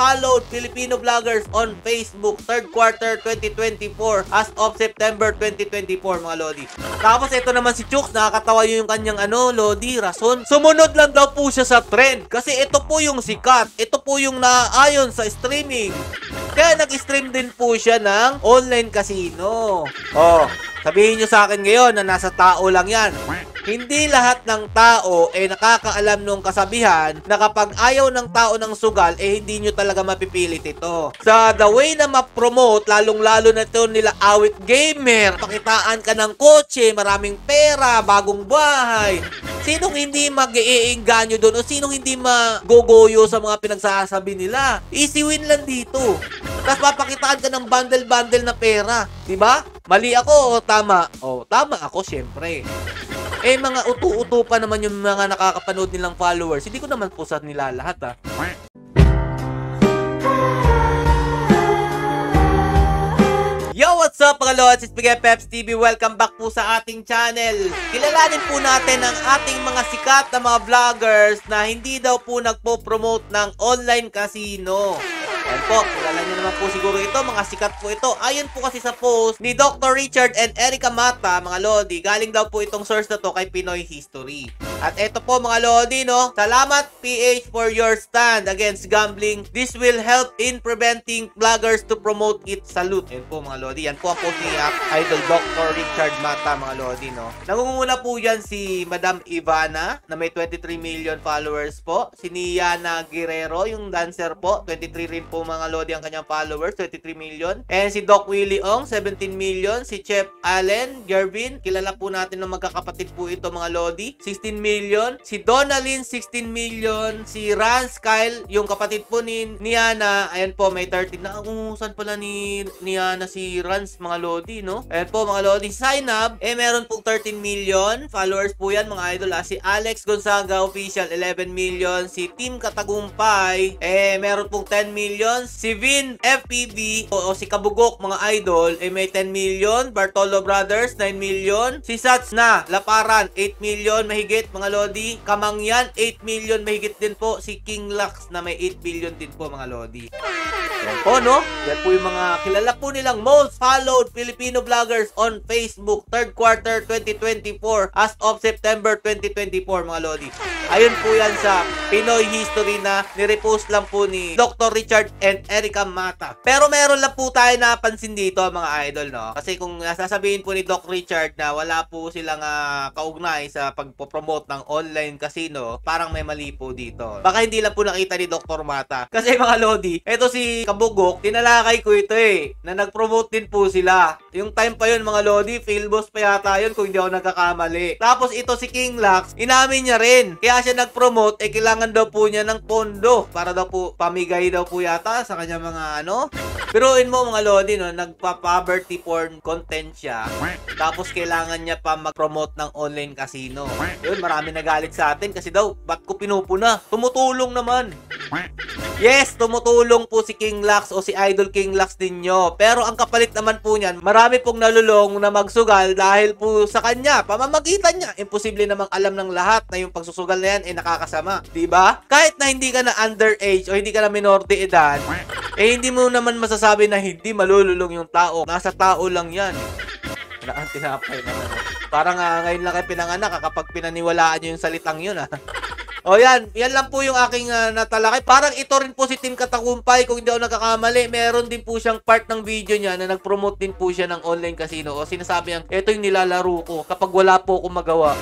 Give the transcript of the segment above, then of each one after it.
followed Filipino vloggers on Facebook third quarter 2024 as of September 2024 mga Lodi. Tapos ito naman si Chooks, nakakatawa yung kanyang Lodi, rason. Sumunod lang daw po siya sa trend kasi ito po yung sikat. Ito po yung naayon sa streaming. Kaya nag-stream din po siya ng online casino. Oh, sabihin nyo sa akin ngayon na nasa tao lang yan. Hindi lahat ng tao nakakaalam nung kasabihan na kapag ayaw ng tao ng sugal, hindi nyo talaga mapipilit ito. Sa the way na ma-promote, lalong-lalo na ito nila awit gamer, pakitaan ka ng kotse, maraming pera, bagong bahay. Sinong hindi mag-iinganyo doon o sinong hindi magogoyo sa mga pinagsasabi nila? Easy win lang dito. Tapos papakitaan ka ng bundle-bundle na pera. Diba? Mali ako o tama? O, tama ako syempre. Mga utu-utu pa naman yung mga nakakapanood nilang followers. Hindi ko naman po sa nila lahat, ha. Yo, what's up mga lods? It's Bigay Peps TV. Welcome back po sa ating channel. Kilalanin po natin ang ating mga sikat na mga vloggers na hindi daw po nagpo-promote ng online casino. Ayan po, kilala nyo naman po siguro ito, mga sikat po ito. Ayon po kasi sa post ni Dr. Richard and Erica Mata, mga Lodi, galing daw po itong source na to kay Pinoy History. At ito po mga Lodi, no? Salamat PH for your stand against gambling. This will help in preventing vloggers to promote it. Salute. Ayan po mga Lodi. Yan po ang post ni Idol Dr. Richard Mata, mga Lodi, no? Nangunguna po yan si Madam Ivana na may 23 million followers po. Si Niana Guerrero, yung dancer po, 23 rin po mga Lodi ang kanyang followers, 23 million. And si Doc Willie Ong, 17 million. Si Chef Allen Gervin, kilala po natin na magkakapatid po ito mga Lodi, 16 million. Si Donalyn, 16 million. Si Rance Kyle, yung kapatid po ni Niana, ayan po, may 13. Naungusan pala ni Niana si Rance mga Lodi, no? Ayan po mga Lodi. Si Zainab, meron pong 13 million. Followers po yan mga idol. Si Alex Gonzaga Official, 11 million. Si Team Katagumpay, meron pong 10 million. Si Vin FPV o si Kabugok mga idol may 10 million. Bartolo Brothers 9 million. Si Sats na Laparan 8 million mahigit mga Lodi. Kamangyan 8 million mahigit din po. Si King Lux na may 8 billion din po mga Lodi. Yan po, no? Yan po yung mga kilala po nilang most followed Filipino vloggers on Facebook third quarter 2024 as of September 2024 mga Lodi. Ayun po yan sa Pinoy History na nirepost lang po ni Dr. Richard and Erica Mata. Pero meron lang po tayo napansin dito mga idol, no? Kasi kung sasabihin po ni Doc Richard na wala po silang kaugnay sa pagpopromote ng online casino, parang may mali po dito. Baka hindi lang po nakita ni Dr. Mata. Kasi mga Lodi, eto si Kabugok, tinalakay ko ito na nag-promote din po sila. Yung time pa yun mga Lodi, Philboss pa yata yun kung hindi ako nagkakamali. Tapos ito si King Lux, inamin niya rin. Kaya siya nag-promote, kailangan daw po niya ng pondo para daw po pamigay daw po yata sa kanya mga Piruin mo mga Lodi, no? Nagpa-poverty porn content siya. Tapos kailangan niya pa mag-promote ng online casino. Yun, marami nagalit sa atin kasi daw, ba't ko pinupuna? Tumutulong naman. Yes, tumutulong po si King Lux o si Idol King Lux ninyo. Pero ang kapalit naman po niyan, marami pong nalulong na magsugal dahil po sa kanya, pamamagitan niya. Imposible namang alam ng lahat na yung pagsusugal na yan ay nakakasama. Diba? Kahit na hindi ka na underage o hindi ka na minor de edad, hindi mo naman masasabi na hindi malululong yung tao. Nasa tao lang yan. Tinapay naman. Parang ngayon lang kayo pinanganak kapag pinaniwalaan nyo yung salitang yun. O yan lang po yung aking natalakay. Parang ito rin po si Team Katagumpay kung hindi ako nagkakamali. Meron din po siyang part ng video niya na nag-promote din po siya ng online casino. O sinasabi niya, ito yung nilalaro ko kapag wala po akong magawa.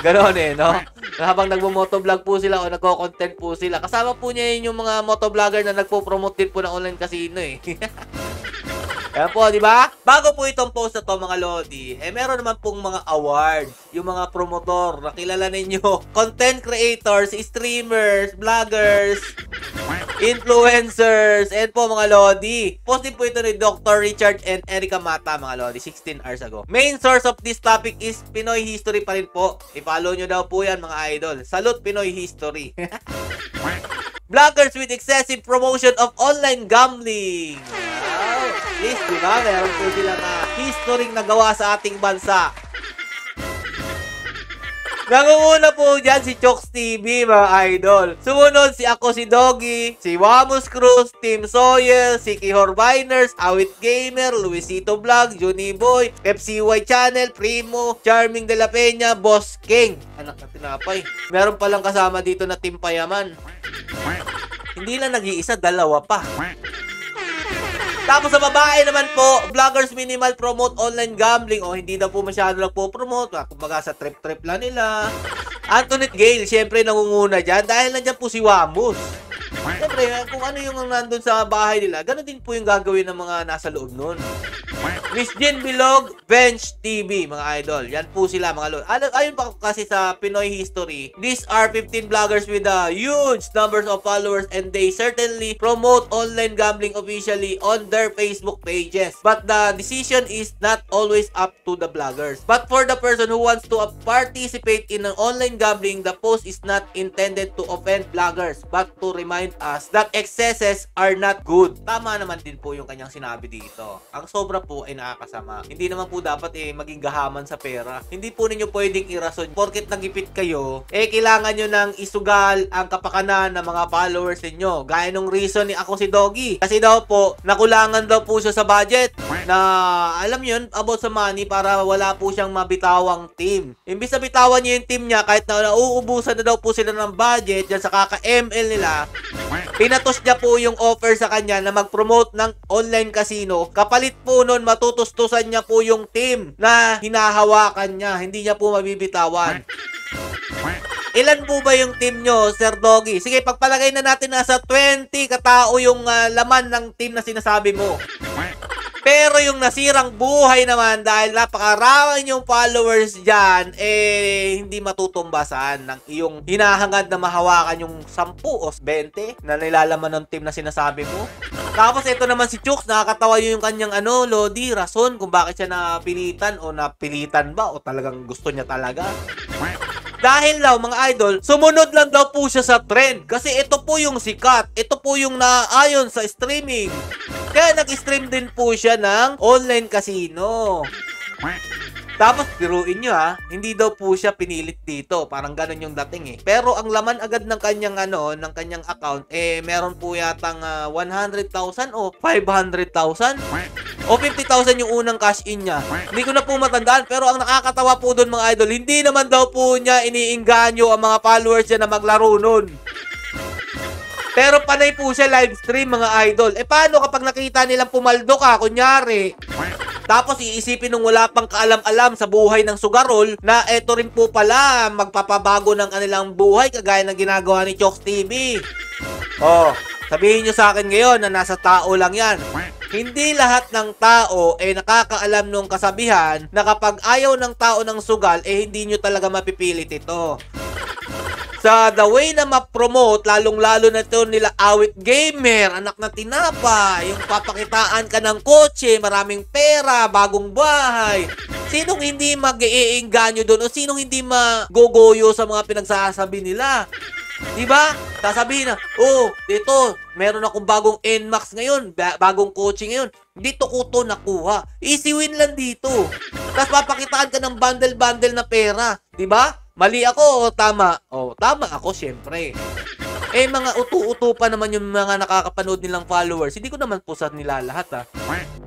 Ganon no? Habang nagmo-motovlog po sila o nagko-content po sila. Kasama po niya yung mga motovlogger na nagpo-promote din po ng online casino Ayan po, di ba? Bago po itong post na to mga Lodi, meron naman pong mga awards. Yung mga promotor na kilala ninyo. Content creators, streamers, vloggers, influencers, and po mga Lodi. Post din po ito ni Dr. Richard and Erica Mata mga Lodi, 16 hours ago. Main source of this topic is Pinoy History pa rin po. I-follow nyo daw po yan mga idol. Salute Pinoy History. Vloggers with excessive promotion of online gambling. Wow. At least, diba? Meron po silang history na gawa sa ating bansa. Nangunguna po dyan si Chokes TV, mga idol. Sumunod si Ako si Doggy, si Wamus Cruz, Team Sawyer, si Kihor Biners, Awit Gamer, Luisito Vlog, Juni Boy, FCY Channel, Primo, Charming De La Peña, Boss King. Anak na tinapay. Meron palang kasama dito na Team Payaman. Hindi lang nag-iisa, dalawa pa. Tapos sa babae naman po, Vloggers Minimal Promote Online Gambling. O hindi na po masyado nagpo-promote. Kumbaga sa trip-trip lang nila. Antoinette Gale, syempre nangunguna dyan. Dahil nandyan po si Wamus. Syempre, kung ano yung nandun sa bahay nila, ganun din po yung gagawin ng mga nasa loob nun. Miss Jen Bilog, Bench TV, mga idol. Yan po sila, mga lord. Ayun pa kasi sa Pinoy history, these are 15 vloggers with a huge numbers of followers and they certainly promote online gambling officially on their Facebook pages. But the decision is not always up to the vloggers. But for the person who wants to participate in an online gambling, the post is not intended to offend vloggers, but to remind us that excesses are not good. Tama naman din po yung kanyang sinabi dito. Ang sobra po ay nakakasama. Hindi naman po dapat maging gahaman sa pera. Hindi po ninyo pwedeng irason. Porket nagipit kayo, kailangan nyo nang isugal ang kapakanan ng mga followers ninyo. Gaya nung reason ni Ako si Doggy. Kasi daw po, nakulangan daw po siya sa budget na, alam yun, about sa money para wala po siyang mabitawang team. Imbis na bitawan niya yung team niya, kahit na nauubusan na daw po sila ng budget dyan sa kaka-ML nila, pinatos niya po yung offer sa kanya na mag-promote ng online casino. Kapalit po nun, matutustusan niya po yung team na hinahawakan niya. Hindi niya po mabibitawan. Ilan po ba yung team nyo, Sir Doggy? Sige, pagpalagay na natin nasa 20 katao yung laman ng team na sinasabi mo. Pero yung nasirang buhay naman dahil napakarami yung followers dyan, hindi matutumbasan ng iyong hinahangad na mahawakan yung 10 o 20 na nilalaman ng team na sinasabi mo. Tapos ito naman si Chooks, nakakatawa yung kanyang Lodi, rason kung bakit siya napilitan o napilitan ba o talagang gusto niya talaga. Dahil daw mga idol, sumunod lang daw po siya sa trend. Kasi ito po yung sikat. Ito po yung naayon sa streaming. Kaya nag-stream din po siya ng online casino. Tapos, biruin nyo hindi daw po siya pinilit dito. Parang ganun yung dating Pero ang laman agad ng kanyang ng kanyang account, meron po yatang 100,000 o 500,000 o 50,000 yung unang cash in niya. Hindi ko na po matandaan, pero ang nakakatawa po doon mga idol, hindi naman daw po niya iniinganyo ang mga followers niya na maglaro nun. Pero panay po siya live stream mga idol. Paano kapag nakita nilang pumaldo ka, kunyari, tapos iisipin nung wala pang kaalam-alam sa buhay ng sugarol na eto rin po pala magpapabago ng kanilang buhay kagaya ng ginagawa ni Chokes TV. Sabihin nyo sa akin ngayon na nasa tao lang yan. Hindi lahat ng tao nakakaalam nung kasabihan na kapag ayaw ng tao ng sugal, hindi nyo talaga mapipilit ito. Sa the way na ma-promote, lalong-lalo na ito nila Awit Gamer, anak na tinapa, yung papakitaan ka ng kotse, maraming pera, bagong bahay. Sinong hindi mag-iinganyo doon o sinong hindi magogoyo sa mga pinagsasabi nila? Diba? Sasabihin na, dito, meron akong bagong NMAX ngayon, bagong kotse ngayon. Dito ko to nakuha. Easy win lang dito. Tapos papakitaan ka ng bundle-bundle na pera. Diba? Mali ako o tama? Tama ako, syempre. Mga utu-utu pa naman yung mga nakakapanood nilang followers. Hindi ko naman po sa nila lahat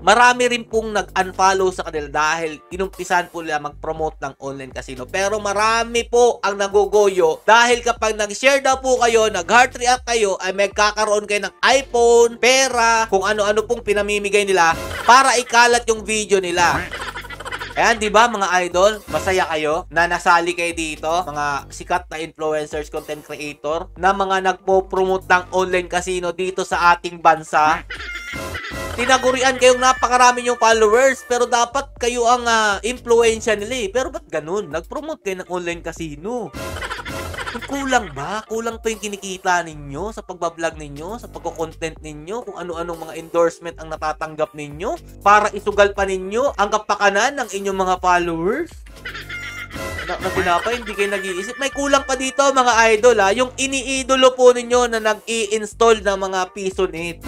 Marami rin pong nag-unfollow sa kanila dahil inumpisan po nila mag-promote ng online casino. Pero marami po ang nagogoyo dahil kapag nag-share daw po kayo, nag-heart react kayo, ay magkakaroon kayo ng iPhone, pera, kung ano-ano pong pinamimigay nila para ikalat yung video nila. Ayan, di ba mga idol? Masaya kayo na nasali kayo dito, mga sikat na influencers, content creator, na mga nagpo-promote ng online casino dito sa ating bansa. Tinagurian kayong napakarami yung followers, pero dapat kayo ang influensya nila Pero ba't ganun? Nag-promote kayo ng online casino. Kulang ba? Kulang pa yung kinikita ninyo sa pagbablog ninyo, sa pagko-content ninyo, kung ano-anong mga endorsement ang natatanggap ninyo para isugal pa ninyo ang kapakanan ng inyong mga followers? Na tinapay, hindi kayo nag-iisip. May kulang pa dito mga idol yung iniidolo po ninyo na nag-i-install ng mga PisoNet.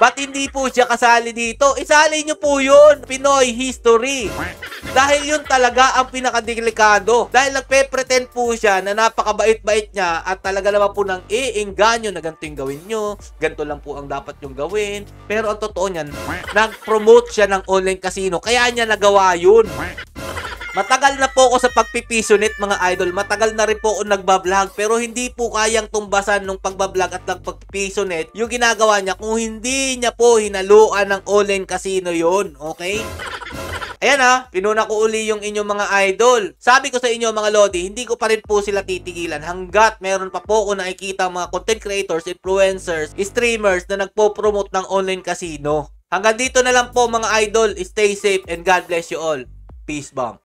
Ba't hindi po siya kasali dito? Isali nyo po yun, Pinoy history. Dahil yun talaga ang pinakadelikado. Dahil nagpe-pretend po siya na napakabait-bait niya at talaga naman po nang iingganyo na ganito yung gawin nyo, ganito lang po ang dapat yung gawin. Pero ang totoo niyan, nag-promote siya ng online casino, kaya niya nagawa yun. Matagal na po ako sa pagpipisonit mga idol. Matagal na rin po ako nagbablog. Pero hindi po kayang tumbasan nung pagbablog at nagpagpipisonit yung ginagawa niya kung hindi niya po hinaluan ng online casino yun. Okay? Ayan ha, pinuna ko uli yung inyong mga idol. Sabi ko sa inyo mga lodi, hindi ko pa rin po sila titigilan hanggat meron pa po ako nakikita mga content creators, influencers, streamers na nagpo-promote ng online casino. Hanggang dito na lang po mga idol. Stay safe and God bless you all. Peace bomb.